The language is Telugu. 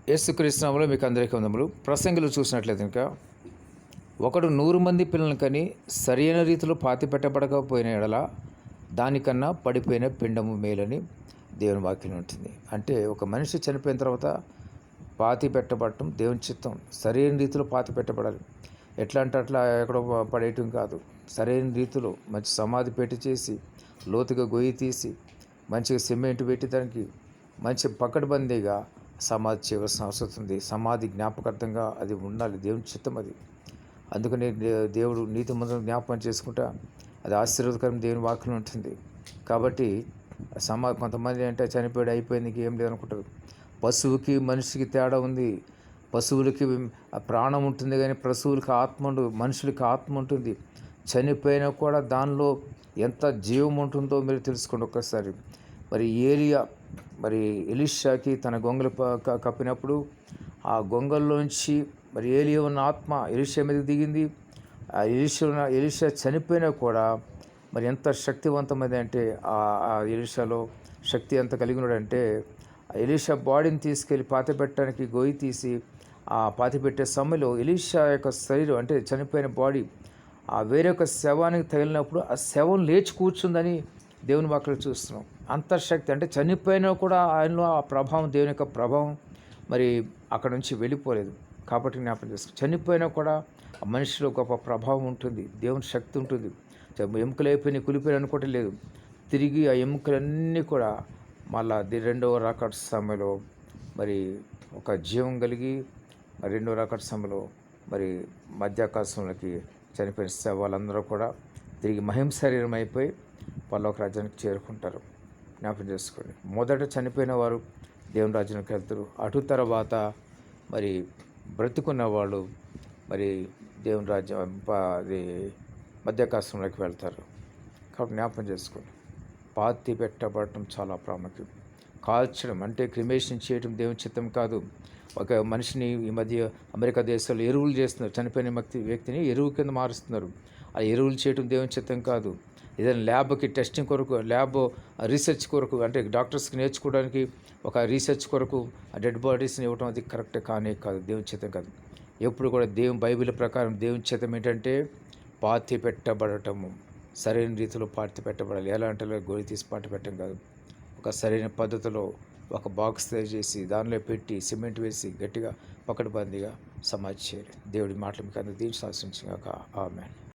యేసుక్రీస్తు నామములో మీకు అందరికీ వందములు. ప్రసంగిలో చూసినట్లయితే ఇంకా ఒకడు 100 మంది పిల్లలను కని సరైన రీతిలో పాతిపెట్టబడకపోయిన ఎడల దానికన్నా పడిపోయిన పిండము మేలని దేవుని వాక్యం ఉంటుంది. అంటే ఒక మనిషి చనిపోయిన తర్వాత పాతి పెట్టబడటం దేవుని చిత్తం. సరైన రీతిలో పాతి పెట్టబడాలి. ఎట్లా అంటే అట్లా ఎక్కడో పడేయటం కాదు. సరైన రీతిలో మంచి సమాధి పెట్టి చేసి లోతుగా గొయ్యి తీసి మంచిగా సిమెంట్ పెట్టి దానికి మంచి పకడ్బందీగా సమాధి చేయవలసిన అవసరం ఉంది. సమాధి జ్ఞాపకార్థంగా అది ఉండాలి. దేవుని చిత్తం అది. అందుకని దేవుడు నీతిమంతులను జ్ఞాపకం చేసుకుంటా అది ఆశీర్వాదకరం దేవుని వాక్యం ఉంటుంది. కాబట్టి కొంతమంది అంటే చనిపోయాడు అయిపోయింది ఏం లేదనుకుంటారు. పశువుకి మనిషికి తేడా ఉంది. పశువులకి ప్రాణం ఉంటుంది కానీ పశువులకి ఆత్మ ఉండదు. మనుషులకి ఆత్మ ఉంటుంది. చనిపోయినా కూడా దానిలో ఎంత జీవం ఉంటుందో మీరు తెలుసుకోండి ఒక్కసారి. మరి ఎలీషాకి తన గొంగలు కప్పినప్పుడు ఆ గొంగల్లోంచి మరి ఏలియా ఉన్న ఆత్మ ఎలీషా మీద దిగింది. ఆ ఎలీషా చనిపోయినా కూడా మరి ఎంత శక్తివంతమైంది అంటే ఆ ఎలీషాలో శక్తి ఎంత కలిగి ఉన్నాడంటే ఎలీషా బాడీని తీసుకెళ్ళి పాతిపెట్టడానికి గొయ్యి తీసి ఆ పాతిపెట్టే సమయంలో ఎలీషా యొక్క శరీరం అంటే చనిపోయిన బాడీ ఆ వేరొక శవానికి తగిలినప్పుడు ఆ శవం లేచి కూర్చుందని దేవుని వాక్యం చూస్తున్నాం. అంతర్శక్తి అంటే చనిపోయినా కూడా ఆయనలో ఆ ప్రభావం దేవుని యొక్క ప్రభావం మరి అక్కడ నుంచి వెళ్ళిపోలేదు. కాబట్టి జ్ఞాపకం చేసుకో చనిపోయినా కూడా ఆ మనిషిలో గొప్ప ప్రభావం ఉంటుంది. దేవుని శక్తి ఉంటుంది. ఎముకలు అయిపోయినాయి కులిపోయిన అనుకోవటం లేదు. తిరిగి ఆ ఎముకలన్నీ కూడా మళ్ళా రెండవ రాకడ సమయంలో మరి ఒక జీవం కలిగి రెండవ రాకడ సమయంలో మరి మధ్యాకాశంలోకి చనిపోయిన వాళ్ళందరూ కూడా తిరిగి మహిమ శరీరం అయిపోయి పరలోక రాజ్యానికి చేరుకుంటారు. జ్ఞాపకం చేసుకోండి. మొదట చనిపోయిన వారు దేవుని రాజ్యానికి వెళ్తారు. అటు తర్వాత మరి బ్రతుకున్న వాళ్ళు మరి దేవుని రాజ్యం అది మధ్యాకాశంలోకి వెళ్తారు. కాబట్టి జ్ఞాపకం చేసుకోండి. పాతి పెట్టబడటం చాలా ప్రాముఖ్యం. కాల్చడం అంటే క్రిమేషన్ చేయడం దేవుని చిత్తం కాదు. ఒక మనిషిని ఈ మధ్య అమెరికా దేశాల్లో ఎరువులు చేస్తున్నారు. చనిపోయిన వ్యక్తిని ఎరువు కింద మారుస్తున్నారు. ఆ ఎరువులు చేయడం దేవుని చిత్తం కాదు. ఏదైనా ల్యాబ్కి టెస్టింగ్ కొరకు ల్యాబ్ రీసెర్చ్ కొరకు అంటే డాక్టర్స్కి నేర్చుకోవడానికి ఒక రీసెర్చ్ కొరకు ఆ డెడ్ బాడీస్ని ఇవ్వడం అది కరెక్ట్ కాదు. దేవుని చిత్తం కాదు. ఎప్పుడు కూడా బైబిల్ ప్రకారం దేవుని చిత్తం ఏంటంటే పాతి పెట్టబడటము. సరైన రీతిలో పాతి పెట్టబడాలి. ఎలా అంటే గొయ్యి తీసి పాతి పెట్టడం కాదు. ఒక సరైన పద్ధతిలో ఒక బాక్స్ తయారు చేసి దానిలో పెట్టి సిమెంట్ వేసి గట్టిగా పకడ్బందీగా సమాధి చేయాలి. దేవుడి మాటలు మీకు అందరూ దీన్ని శాసించగాక. ఆమేన్.